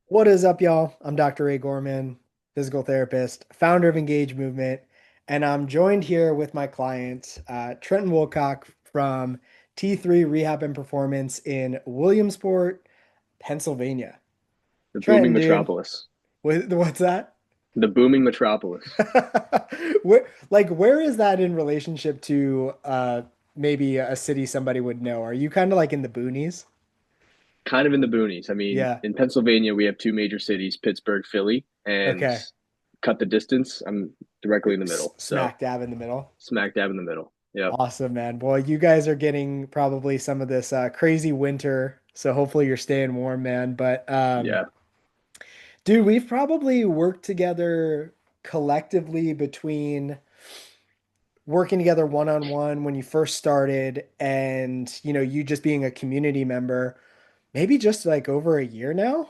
What is up, y'all? I'm Dr. Ray Gorman, physical therapist, founder of Engage Movement, and I'm joined here with my client, Trenton Woolcock from T3 Rehab and Performance in Williamsport, Pennsylvania. The booming Trenton, dude, metropolis. what's that? The booming metropolis. Where is that in relationship to maybe a city somebody would know? Are you kind of like in the boonies? Kind of in the boonies. I mean, Yeah. in Pennsylvania, we have two major cities, Pittsburgh, Philly, and Okay. cut the distance. I'm directly You're in the middle. So smack dab in the middle. smack dab in the middle. Yep. Awesome, man. Well, you guys are getting probably some of this crazy winter, so hopefully you're staying warm, man. But Yeah. dude, we've probably worked together collectively between working together one on one when you first started and, you just being a community member, maybe just like over a year now.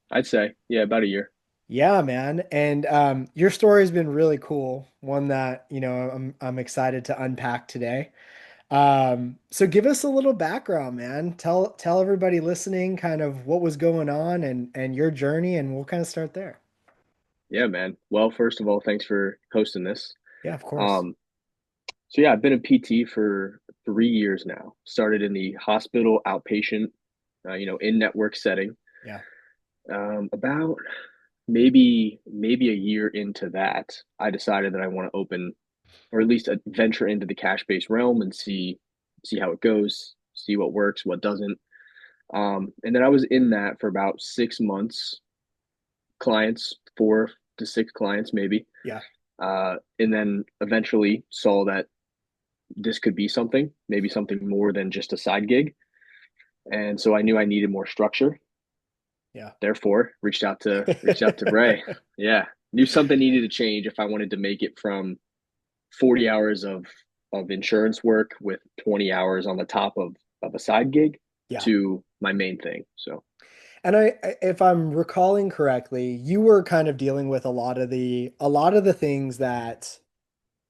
I'd say, yeah, about a year. Yeah, man. And your story has been really cool. One that, I'm excited to unpack today. So give us a little background, man. Tell everybody listening kind of what was going on and your journey, and we'll kind of start there. Yeah, man. Well, first of all, thanks for hosting this. Yeah, of course. Um, so yeah, I've been a PT for 3 years now. Started in the hospital outpatient, in-network setting. Yeah. About maybe a year into that, I decided that I want to open or at least venture into the cash based realm and see how it goes, see what works, what doesn't. And then I was in that for about 6 months, clients, 4 to 6 clients maybe, Yeah. and then eventually saw that this could be something, maybe something more than just a side gig. And so I knew I needed more structure. Yeah. Therefore, reached out to Ray. Yeah, knew something needed to change if I wanted to make it from 40 hours of insurance work with 20 hours on the top of a side gig Yeah. to my main thing. So And if I'm recalling correctly, you were kind of dealing with a lot of the things that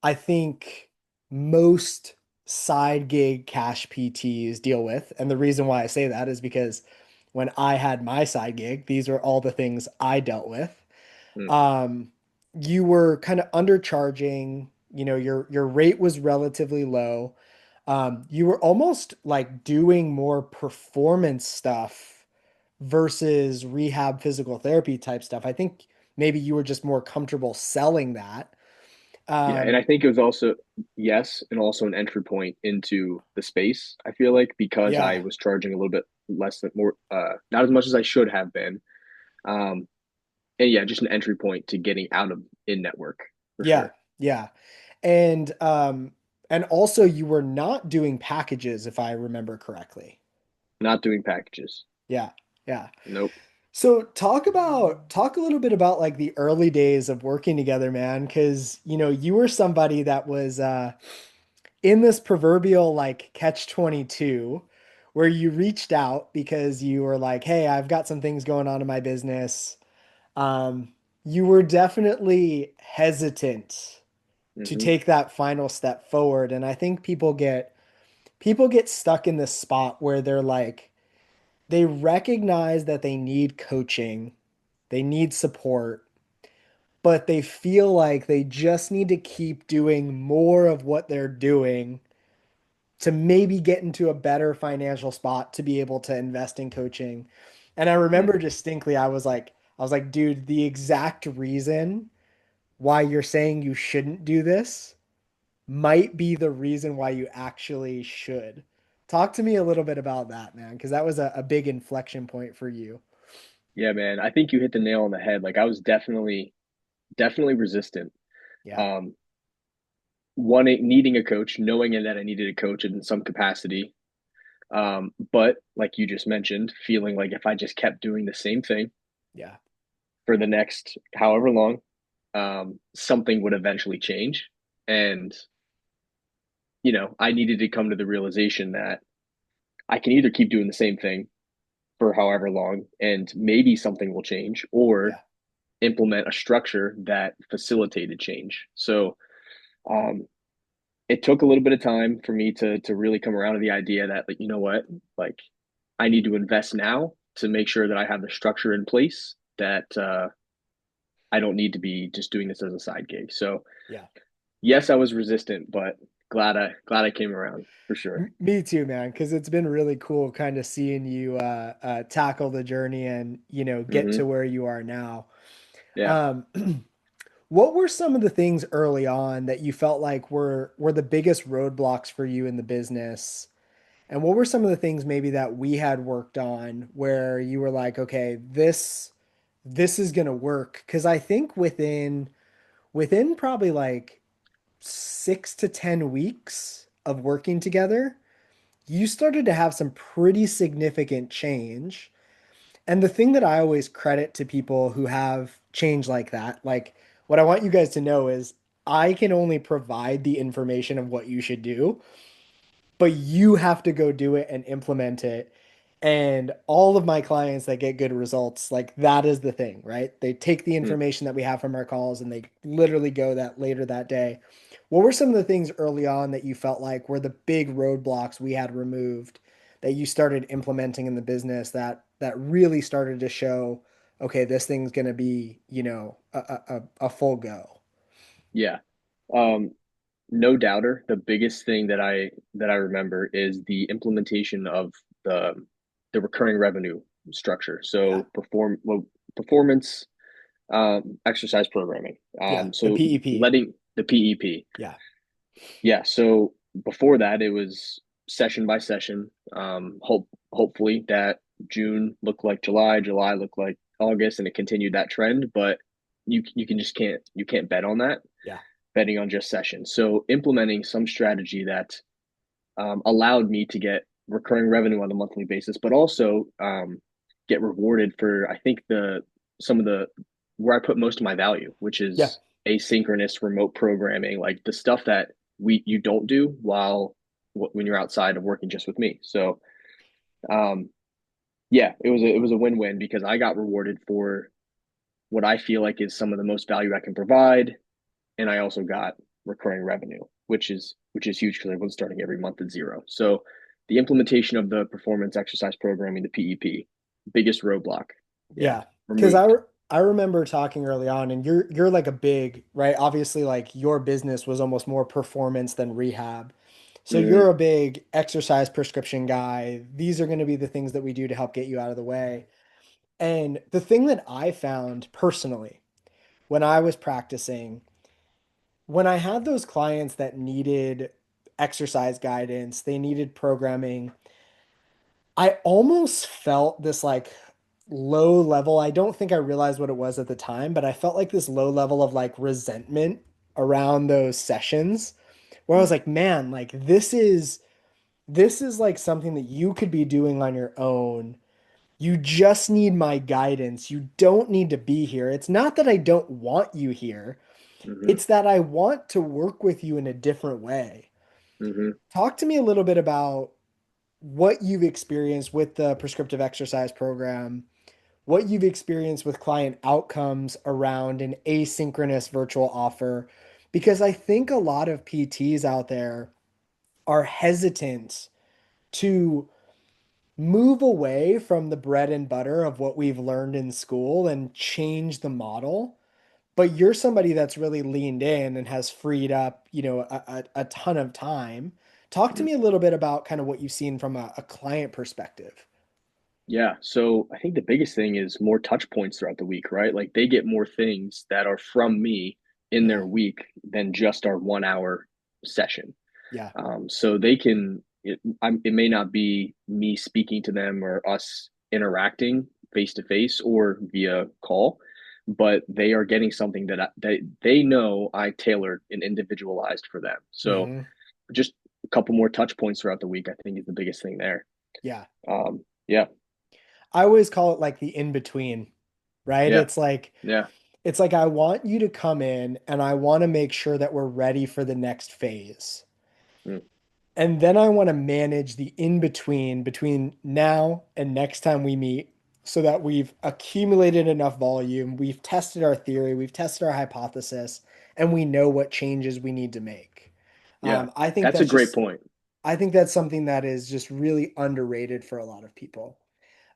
I think most side gig cash PTs deal with. And the reason why I say that is because when I had my side gig, these are all the things I dealt with. mm, um, you were kind of undercharging, your rate was relatively low. You were almost like doing more performance stuff versus rehab physical therapy type stuff. I think maybe you were just more comfortable selling that. yeah, and Um, I think it was also yes, and also an entry point into the space. I feel like because I yeah, was charging a little bit less than more, not as much as I should have been. Um, and yeah, just an entry point to getting out of in network for yeah, sure. yeah. And also you were not doing packages, if I remember correctly. Not doing packages. Yeah, yeah. Nope. So talk a little bit about like the early days of working together, man, because you were somebody that was in this proverbial like catch 22 where you reached out because you were like, "Hey, I've got some things going on in my business." You were definitely hesitant to Hmm. take that final step forward, and I think people get stuck in this spot where they're like they recognize that they need coaching, they need support, but they feel like they just need to keep doing more of what they're doing to maybe get into a better financial spot to be able to invest in coaching. And I remember distinctly, I was like, dude, the exact reason why you're saying you shouldn't do this might be the reason why you actually should. Talk to me a little bit about that, man, because that was a big inflection point for you. Yeah, man. I think you hit the nail on the head. Like I was definitely resistant. Yeah. Um, wanting needing a coach, knowing that I needed a coach in some capacity. But like you just mentioned, feeling like if I just kept doing the same thing Yeah. for the next however long, something would eventually change. And, I needed to come to the realization that I can either keep doing the same thing for however long and maybe something will change or Yeah. implement a structure that facilitated change. So, um, it took a little bit of time for me to really come around to the idea that like you know what like I need to invest now to make sure that I have the structure in place that I don't need to be just doing this as a side gig. So Yeah. yes, I was resistant, but glad I came around for sure. Me too, man, because it's been really cool kind of seeing you tackle the journey and, get Hmm. to where you are now. Yeah. Um, what were some of the things early on that you felt like were the biggest roadblocks for you in the business? And what were some of the things maybe that we had worked on where you were like, okay, this is gonna work? Because I think within probably like 6 to 10 weeks of working together, you started to have some pretty significant change. And the thing that I always credit to people who have change like that, like what I want you guys to know is I can only provide the information of what you should do, but you have to go do it and implement it. And all of my clients that get good results, like that is the thing, right? They take the Mm. information that we have from our calls and they literally go that later that day. What were some of the things early on that you felt like were the big roadblocks we had removed that you started implementing in the business that really started to show, okay, this thing's going to be, a full go? Yeah. Um, no doubter, the biggest thing that I remember is the implementation of the the recurring revenue structure. Yeah. So performance exercise programming. Yeah. The So PEP. letting the PEP. Yeah. Yeah. So before that, it was session by session. Hopefully that June looked like July, July looked like August, and it continued that trend. But you can just can't bet on that, Yeah. betting on just sessions. So implementing some strategy that allowed me to get recurring revenue on a monthly basis, but also get rewarded for I think the some of the where I put most of my value, which Yeah. is asynchronous remote programming, like the stuff that we you don't do while when you're outside of working just with me. So um, yeah, it was a win-win because I got rewarded for what I feel like is some of the most value I can provide, and I also got recurring revenue, which is huge because I was starting every month at zero. So the implementation of the performance exercise programming, the PEP, biggest roadblock. Yeah, Yeah, because removed. I remember talking early on, and you're like a big, right? Obviously, like your business was almost more performance than rehab. So Mm-hmm. you're a big exercise prescription guy. These are going to be the things that we do to help get you out of the way. And the thing that I found personally when I was practicing, when I had those clients that needed exercise guidance, they needed programming, I almost felt this like low level. I don't think I realized what it was at the time, but I felt like this low level of like resentment around those sessions where I was like, man, like this is like something that you could be doing on your own. You just need my guidance. You don't need to be here. It's not that I don't want you here. Mm-hmm. It's that I want to work with you in a different way. Mm-hmm. Talk to me a little bit about what you've experienced with the prescriptive exercise program, what you've experienced with client outcomes around an asynchronous virtual offer, because I think a lot of PTs out there are hesitant to move away from the bread and butter of what we've learned in school and change the model. But you're somebody that's really leaned in and has freed up, a ton of time. Talk to Mm-hmm. me a little bit about kind of what you've seen from a client perspective. Yeah. So I think the biggest thing is more touch points throughout the week, right? Like they get more things that are from me in Yeah, their week than just our 1 hour session. yeah, So they can, it may not be me speaking to them or us interacting face to face or via call, but they are getting something that they know I tailored and individualized for them. So hmm, just a couple more touch points throughout the week, I think is the biggest thing there. yeah. Yeah, I always call it like the in between, right? yeah, yeah. It's like I want you to come in and I want to make sure that we're ready for the next phase. Mm, And then I want to manage the in between now and next time we meet so that we've accumulated enough volume, we've tested our theory, we've tested our hypothesis, and we know what changes we need to make. yeah. I think That's a that's great just point. I think that's something that is just really underrated for a lot of people.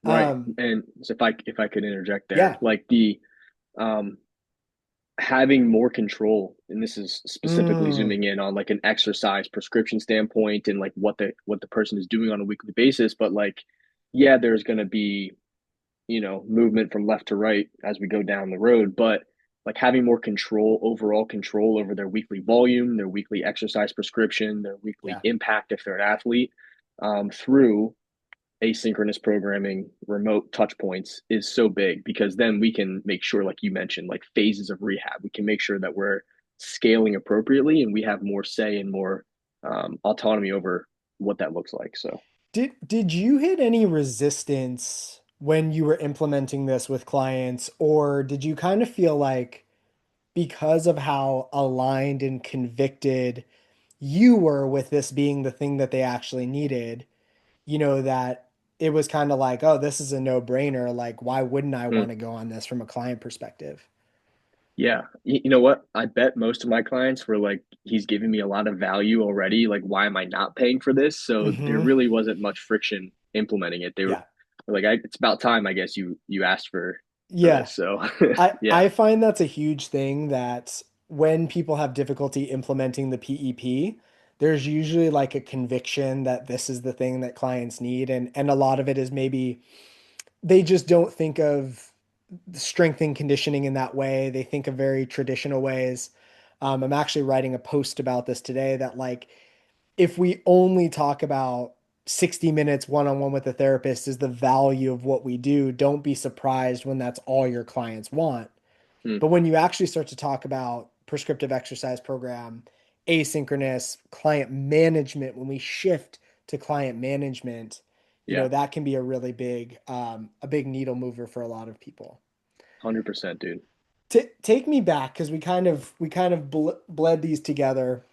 Right. Um, And so if I could interject there, yeah. like the um having more control, and this is specifically Mm, zooming in on like an exercise prescription standpoint and like what the person is doing on a weekly basis, but like yeah, there's going to be, movement from left to right as we go down the road, but like having more control, overall control over their weekly volume, their weekly exercise prescription, their weekly yeah. impact if they're an athlete, through asynchronous programming, remote touch points is so big because then we can make sure, like you mentioned, like phases of rehab, we can make sure that we're scaling appropriately and we have more say and more autonomy over what that looks like. So, Did you hit any resistance when you were implementing this with clients, or did you kind of feel like because of how aligned and convicted you were with this being the thing that they actually needed, that it was kind of like, oh, this is a no-brainer. Like, why wouldn't I mm, want to go on this from a client perspective? yeah, you know what? I bet most of my clients were like, he's giving me a lot of value already. Like, why am I not paying for this? So there Hmm. really wasn't much friction implementing it. They were Yeah. like, it's about time, I guess you asked for Yeah. this. So yeah. I find that's a huge thing that when people have difficulty implementing the PEP, there's usually like a conviction that this is the thing that clients need. And a lot of it is maybe they just don't think of strength and conditioning in that way. They think of very traditional ways. I'm actually writing a post about this today that like if we only talk about 60 minutes one-on-one with a therapist is the value of what we do, don't be surprised when that's all your clients want. Mm, But when you actually start to talk about prescriptive exercise program, asynchronous client management, when we shift to client management, yeah. that can be a big needle mover for a lot of people. 100%, dude. Take me back because we kind of bled these together.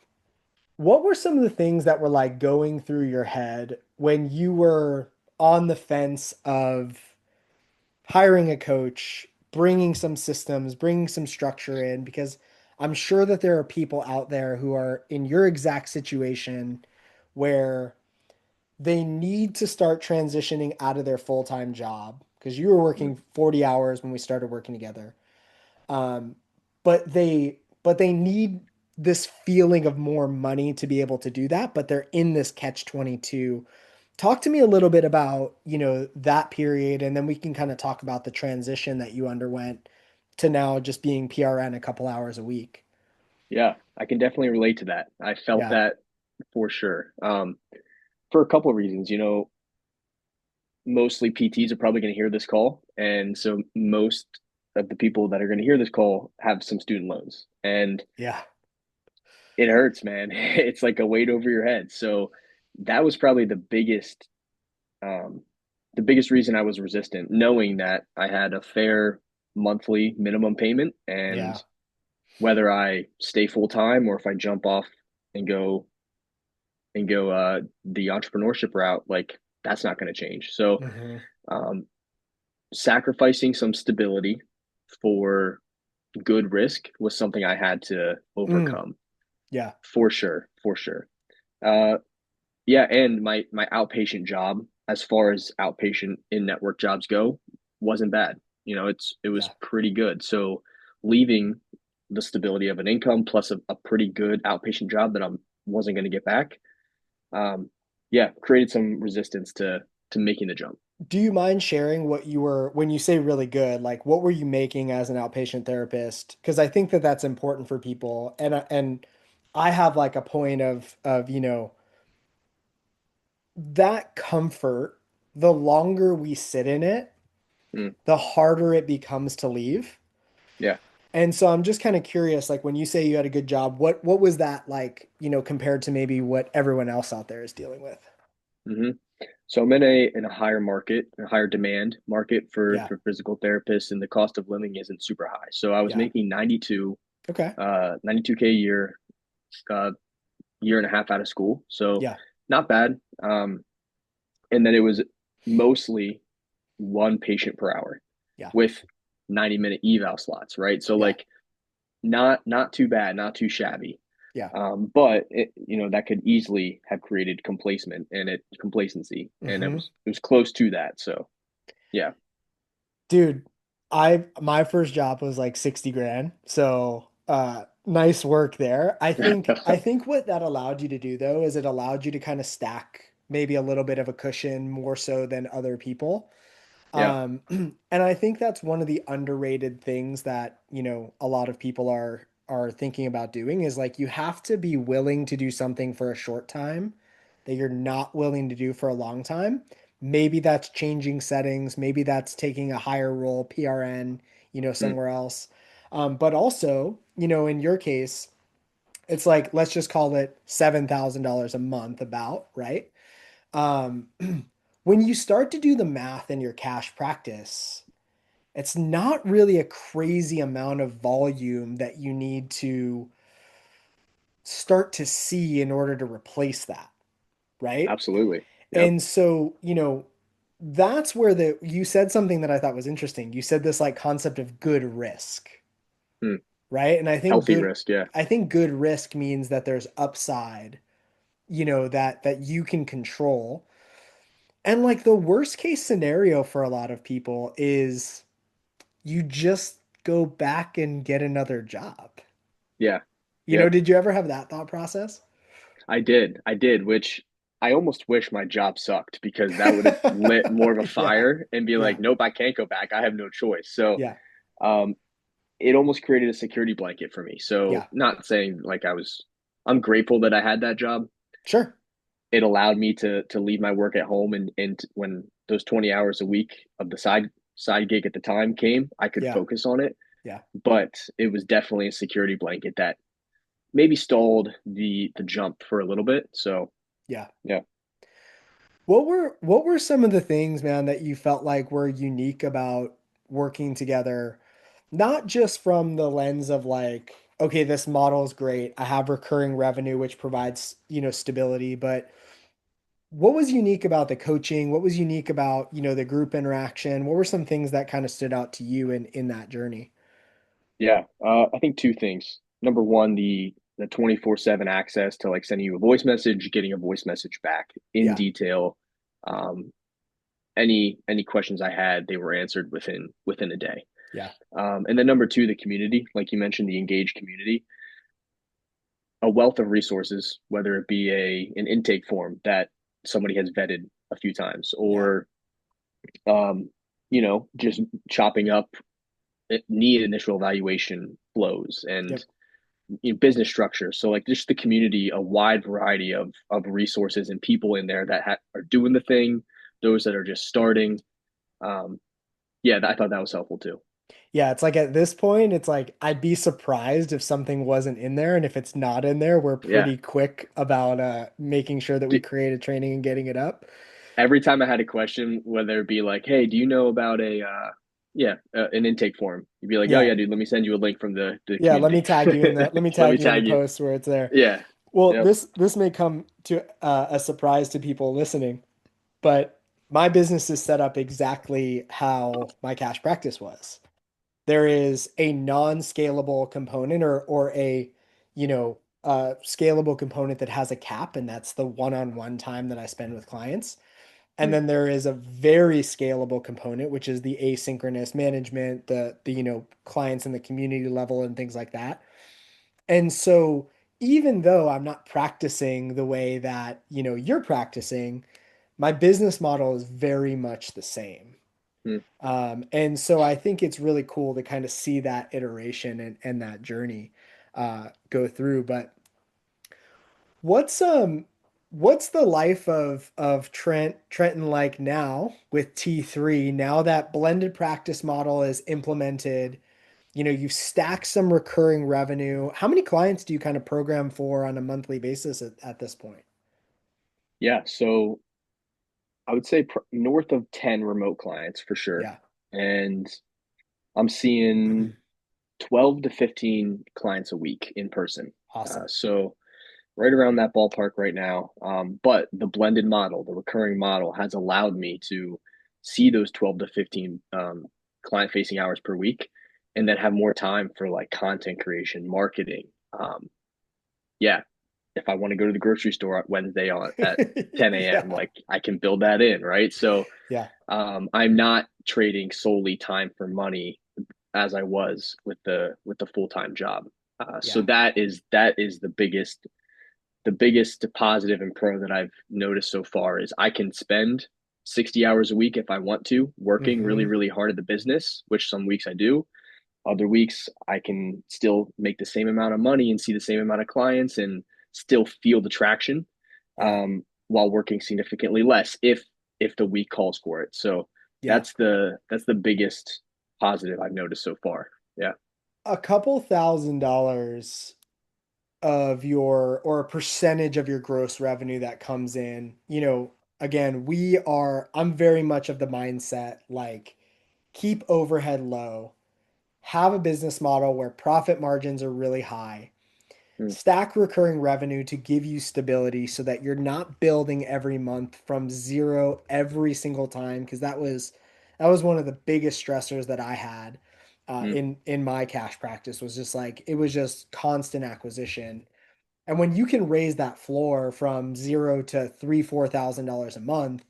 What were some of the things that were like going through your head when you were on the fence of hiring a coach, bringing some systems, bringing some structure in? Because I'm sure that there are people out there who are in your exact situation where they need to start transitioning out of their full-time job because you were Mm, working 40 hours when we started working together. Um, but they need this feeling of more money to be able to do that, but they're in this catch 22. Talk to me a little bit about, that period, and then we can kind of talk about the transition that you underwent to now just being PRN a couple hours a week. yeah, I can definitely relate to that. I felt Yeah. that for sure. For a couple of reasons, mostly PTs are probably going to hear this call, and so most of the people that are going to hear this call have some student loans, and Yeah. it hurts, man. It's like a weight over your head. So that was probably um, the biggest reason I was resistant, knowing that I had a fair monthly minimum payment, and Yeah. whether I stay full time or if I jump off and go the entrepreneurship route, like that's not going to change. So Hmm. um, sacrificing some stability for good risk was something I had to Mm. overcome Yeah. for sure, for sure. Uh, yeah, and my outpatient job, as far as outpatient in network jobs go, wasn't bad. It was Yeah. pretty good. So leaving the stability of an income plus a pretty good outpatient job that I wasn't going to get back, um, yeah, created some resistance to making the jump. Do you mind sharing what you were, when you say really good, like what were you making as an outpatient therapist? Because I think that that's important for people. And I have like a point of, that comfort, the longer we sit in it, Mm, the harder it becomes to leave. yeah. And so I'm just kind of curious, like when you say you had a good job, what was that like, compared to maybe what everyone else out there is dealing with? hmm So I'm in a higher market, a higher demand market for Yeah. physical therapists, and the cost of living isn't super high. So I was Yeah. making Okay. 92K a year, uh, year and a half out of school. So Yeah. not bad. And then it was mostly one patient per hour Yeah. with 90-minute eval slots, right? So Yeah. like not too bad, not too shabby. Yeah. But that could easily have created complacency, and it Hmm. was close to that. So Yeah. Dude, my first job was like 60 grand. So, nice work there. I think what that allowed you to do though is it allowed you to kind of stack maybe a little bit of a cushion more so than other people. Yeah. And I think that's one of the underrated things that, a lot of people are thinking about doing is like you have to be willing to do something for a short time that you're not willing to do for a long time. Maybe that's changing settings, maybe that's taking a higher role, PRN, Mm, somewhere else. But also, in your case, it's like let's just call it $7,000 a month about, right? Um, when you start to do the math in your cash practice, it's not really a crazy amount of volume that you need to start to see in order to replace that, right? absolutely. Yep. And so, that's where you said something that I thought was interesting. You said this like concept of good risk, Mm, right? And healthy risk. Yeah. I think good risk means that there's upside, that you can control. And like the worst case scenario for a lot of people is you just go back and get another job. Yeah. Yep. Did you ever have that thought process? I did. I did, which I almost wish my job sucked because that would have lit more of a Yeah. fire and be like, Yeah. nope, I can't go back. I have no choice. So, Yeah. um, it almost created a security blanket for me. So, Yeah. not saying like I'm grateful that I had that job. Sure. It allowed me to leave my work at home and when those 20 hours a week of the side gig at the time came, I could Yeah. focus on it. Yeah. But it was definitely a security blanket that maybe stalled the jump for a little bit. So Yeah. yeah, What were some of the things, man, that you felt like were unique about working together? Not just from the lens of like, okay, this model is great. I have recurring revenue, which provides, stability, but what was unique about the coaching? What was unique about, the group interaction? What were some things that kind of stood out to you in that journey? yeah. I think two things. Number one, the 24/7 access to like sending you a voice message, getting a voice message back in Yeah. detail. Um, any questions I had, they were answered within a day. Yeah. And then number two, the community, like you mentioned, the engaged community, a wealth of resources, whether it be an intake form that somebody has vetted a few times, Yeah. or just chopping up need initial evaluation flows and Yep. business structure. So like just the community, a wide variety of resources and people in there that are doing the thing, those that are just starting. Um, yeah, I thought that was helpful too. Yeah, it's like at this point, it's like I'd be surprised if something wasn't in there. And if it's not in there, we're Yeah. pretty quick about making sure that we create a training and getting it up. Every time I had a question, whether it be like, "Hey, do you know about an intake form?" You'd be like, "Oh Yeah. yeah, dude, let me send you a link from the Yeah, let me community. tag you in the let me Let me tag you in the tag you." post where it's there. Yeah. Well, Yep. this may come to a surprise to people listening, but my business is set up exactly how my cash practice was. There is a non-scalable component or a, scalable component that has a cap, and that's the one-on-one time that I spend with clients. And Mm, then there is a very scalable component, which is the asynchronous management, the clients in the community level and things like that. And so even though I'm not practicing the way that, you're practicing, my business model is very much the same. mm. And so I think it's really cool to kind of see that iteration and that journey go through. But what's um what's the life of Trenton like now with T3 now that blended practice model is implemented? You've stacked some recurring revenue. How many clients do you kind of program for on a monthly basis at this point? Yeah. So I would say north of 10 remote clients for sure, Yeah. and I'm seeing 12 to 15 clients a week in person. Awesome. So right around that ballpark right now. But the blended model, the recurring model, has allowed me to see those 12 to 15 client facing hours per week and then have more time for like content creation, marketing. Yeah. if I want to go to the grocery store at Wednesday on at 10 a.m., Yeah. like I can build that in, right? So Yeah. I'm not trading solely time for money as I was with the full time job. So Yeah. that is the biggest positive and pro that I've noticed so far is I can spend 60 hours a week if I want to, working really, Hmm. really hard at the business, which some weeks I do. Other weeks I can still make the same amount of money and see the same amount of clients and still feel the traction Yeah. while working significantly less if the week calls for it. So Yeah. that's the biggest positive I've noticed so far. Yeah. A couple $1,000s of your or a percentage of your gross revenue that comes in, again, I'm very much of the mindset like keep overhead low, have a business model where profit margins are really high, Mm, stack recurring revenue to give you stability so that you're not building every month from zero every single time because that was one of the biggest stressors that I had mm, in my cash practice was just like it was just constant acquisition. And when you can raise that floor from zero to $3,000, $4,000 a month,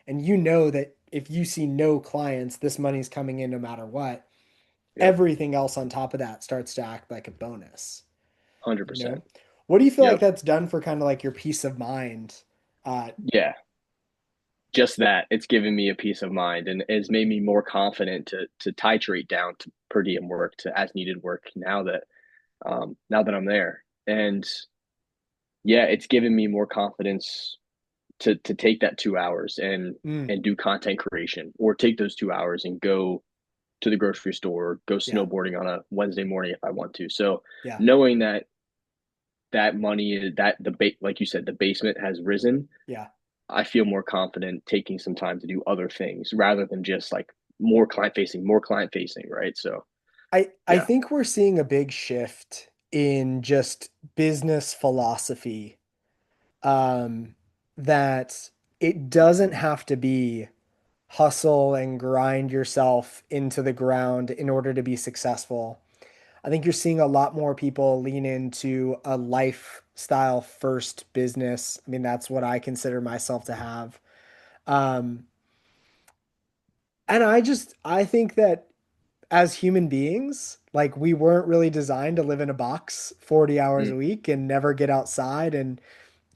and you know that if you see no clients, this money's coming in no matter what, yep. everything else on top of that starts to act like a bonus, you know? 100%. What do you feel like Yep. that's done for kind of like your peace of mind? Yeah. Just that it's given me a peace of mind and has made me more confident to titrate down to per diem work to as needed work now that I'm there. And yeah, it's given me more confidence to take that 2 hours Mm, and do content creation or take those 2 hours and go to the grocery store, go yeah, snowboarding on a Wednesday morning if I want to. So yeah, knowing that that money that like you said, the basement has risen, yeah. I feel more confident taking some time to do other things rather than just like more client facing, right? So I yeah. think we're seeing a big shift in just business philosophy, um, that it doesn't have to be hustle and grind yourself into the ground in order to be successful. I think you're seeing a lot more people lean into a lifestyle first business. I mean, that's what I consider myself to have. Um, and I think that as human beings, like we weren't really designed to live in a box 40 hours Mm, a week and never get outside and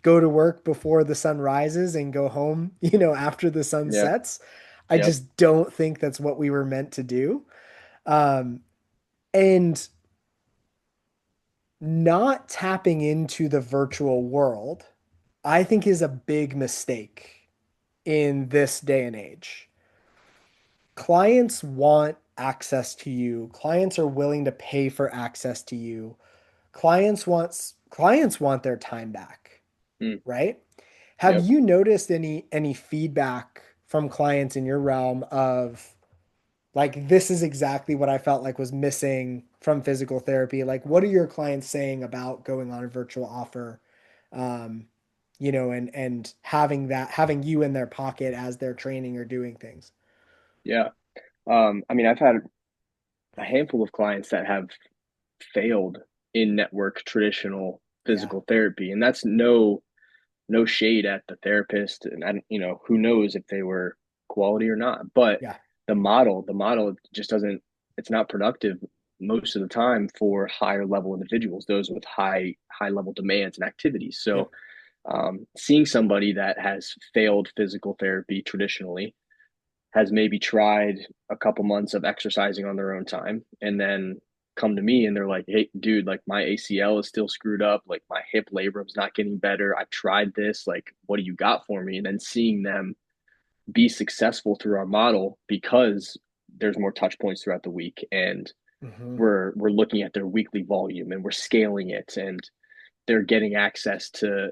go to work before the sun rises and go home, after the sun yeah. sets. I Yep. just don't think that's what we were meant to do. Um, and not tapping into the virtual world, I think is a big mistake in this day and age. Clients want access to you. Clients are willing to pay for access to you. Clients want their time back, Mm, right? Have yep. you noticed any feedback from clients in your realm of like this is exactly what I felt like was missing from physical therapy? Like what are your clients saying about going on a virtual offer? Um, and having you in their pocket as they're training or doing things. Yeah. I mean, I've had a handful of clients that have failed in network traditional Yeah. physical therapy, and that's no shade at the therapist, and I, who knows if they were quality or not, but Yeah. the model just doesn't, it's not productive most of the time for higher level individuals, those with high level demands and activities. So Yep. seeing somebody that has failed physical therapy traditionally has maybe tried a couple months of exercising on their own time and then come to me and they're like, hey, dude, like my ACL is still screwed up. Like my hip labrum's not getting better. I've tried this. Like, what do you got for me? And then seeing them be successful through our model because there's more touch points throughout the week and Hmm. we're looking at their weekly volume and we're scaling it and they're getting access to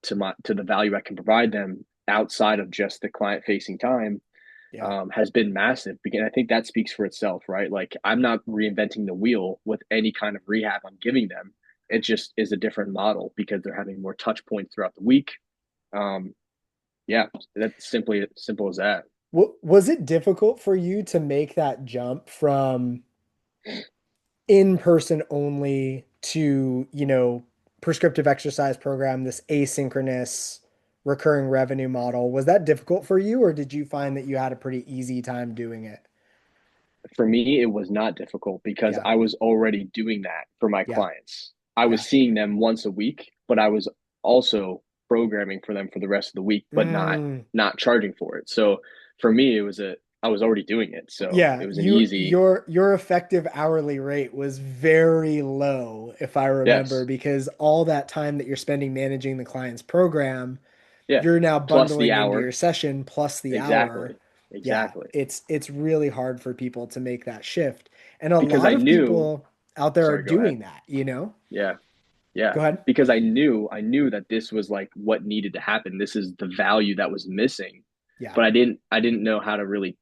the value I can provide them outside of just the client facing time Yeah. has been massive. Because I think that speaks for itself, right? Like I'm not reinventing the wheel with any kind of rehab I'm giving them. It just is a different model because they're having more touch points throughout the week. Um, yeah, that's simply simple as that. Was it difficult for you to make that jump from in person only to, prescriptive exercise program, this asynchronous recurring revenue model. Was that difficult for you, or did you find that you had a pretty easy time doing it? For me, it was not difficult because Yeah, I was already doing that for my yeah, clients. I was yeah. seeing them once a week, but I was also programming for them for the rest of the week, but Mm, not charging for it. So for me, it was a I was already doing it, so yeah, it was an you easy your effective hourly rate was very low, if I remember, yes, because all that time that you're spending managing the client's program, yeah. you're now Plus the bundling into your hour, session plus the hour. exactly, Yeah, exactly. it's really hard for people to make that shift. And a Because lot I of knew. people out there are Sorry, go ahead. doing that, you know? Yeah, yeah. Go ahead. Because I knew that this was like what needed to happen. This is the value that was missing, Yeah. but I didn't know how to really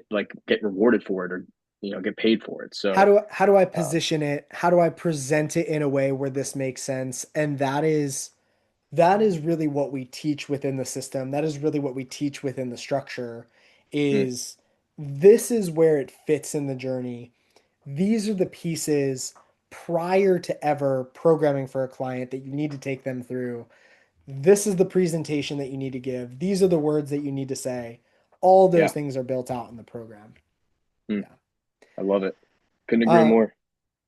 like get rewarded for it or get paid for it. So How do I um, position it? How do I present it in a way where this makes sense? And that is really what we teach within the system. That is really what we teach within the structure mm, is this is where it fits in the journey. These are the pieces prior to ever programming for a client that you need to take them through. This is the presentation that you need to give. These are the words that you need to say. All those yeah, things are built out in the program. mm, Yeah. I love it. Couldn't agree Uh, more.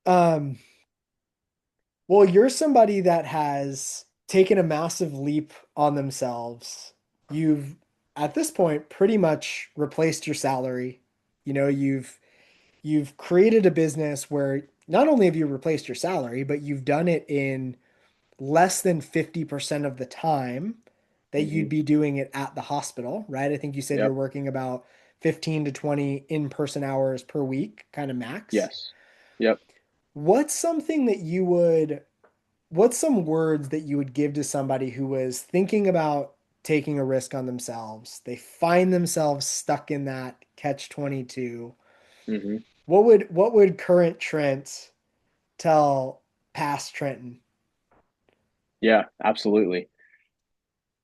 um, well, you're somebody that has taken a massive leap on themselves. You've, at this point, pretty much replaced your salary. You've created a business where not only have you replaced your salary, but you've done it in less than 50% of the time that Hmm. you'd be doing it at the hospital, right? I think you said you're Yep. working about 15 to 20 in-person hours per week, kind of max. Yes. Yep. What's something that you would What's some words that you would give to somebody who was thinking about taking a risk on themselves? They find themselves stuck in that catch 22. Hmm. What would current Trent tell past Trenton? Yeah. Absolutely.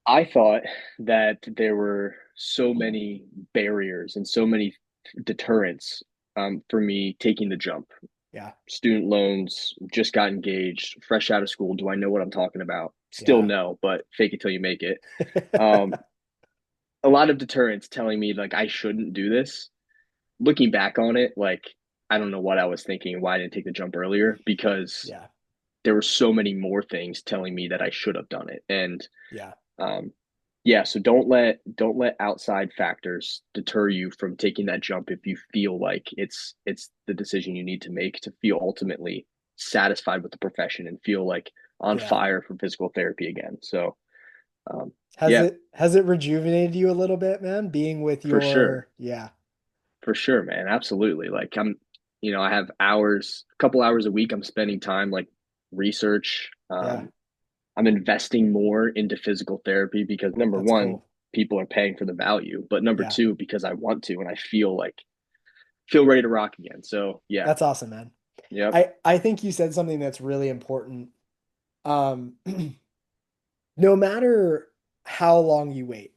I thought that there were so many barriers and so many deterrents for me taking the jump. Yeah. Student loans, just got engaged, fresh out of school. Do I know what I'm talking about? Still Yeah. no, but fake it till you make it. Um, a lot of deterrents telling me like I shouldn't do this. Looking back on it, like I don't know what I was thinking and why I didn't take the jump earlier because Yeah. there were so many more things telling me that I should have done it. And Yeah. um, yeah, so don't let outside factors deter you from taking that jump if you feel like it's the decision you need to make to feel ultimately satisfied with the profession and feel like on Yeah. fire for physical therapy again. So um, Has yeah, it has it rejuvenated you a little bit, man? Being with for sure, yeah. for sure, man, absolutely. Like I have hours, a couple hours a week. I'm spending time like research. Yeah. I'm investing more into physical therapy because number That's one, cool. people are paying for the value, but number Yeah. two, because I want to and I feel ready to rock again. So yeah, That's awesome, man. yep, I think you said something that's really important. Um, no matter how long you wait,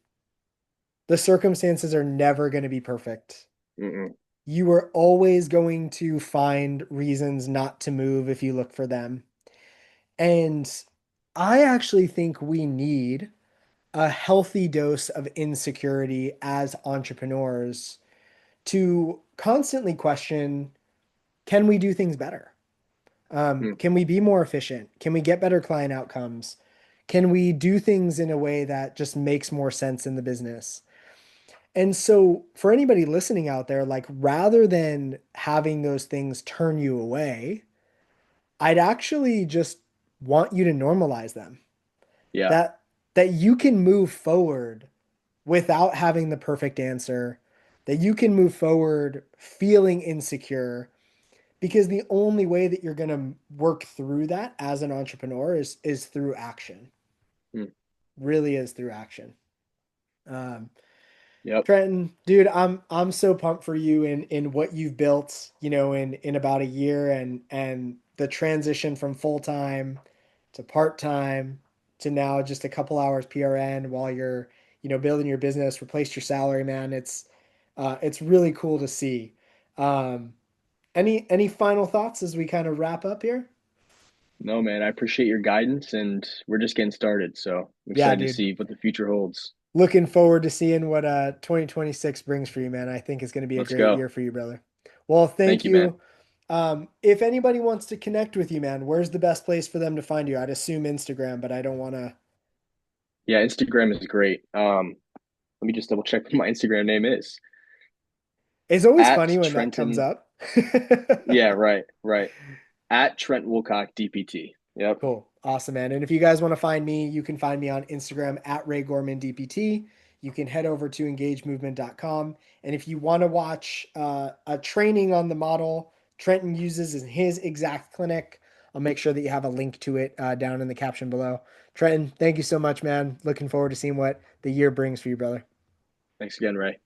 the circumstances are never going to be perfect. mm-mm, You are always going to find reasons not to move if you look for them. And I actually think we need a healthy dose of insecurity as entrepreneurs to constantly question, can we do things better? mm, Can we be more efficient? Can we get better client outcomes? Can we do things in a way that just makes more sense in the business? And so, for anybody listening out there, like rather than having those things turn you away, I'd actually just want you to normalize them. yeah, That that you can move forward without having the perfect answer, that you can move forward feeling insecure, because the only way that you're going to work through that as an entrepreneur is through action. mm, Really is through action. Um, yep, Trenton, dude, I'm so pumped for you in what you've built, in about a year, and the transition from full-time to part-time to now just a couple hours PRN while you're, building your business, replace your salary, man. It's really cool to see. Um, any final thoughts as we kind of wrap up here? No, man, I appreciate your guidance, and we're just getting started. So I'm Yeah, excited to dude. see what the future holds. Looking forward to seeing what 2026 brings for you, man. I think it's going to be a Let's great go. year for you, brother. Well, thank Thank you, man. you. If anybody wants to connect with you, man, where's the best place for them to find you? I'd assume Instagram, but I don't want to. Yeah, Instagram is great. Let me just double check what my Instagram name is. It's always At funny when that comes Trenton. up. Yeah, right, right. At Trent Woolcock DPT. Yep. Cool. Awesome, man. And if you guys want to find me, you can find me on Instagram at Ray Gorman DPT. You can head over to engagemovement.com. And if you want to watch a training on the model Trenton uses in his exact clinic, I'll make sure that you have a link to it down in the caption below. Trenton, thank you so much, man. Looking forward to seeing what the year brings for you, brother. Thanks again, Ray.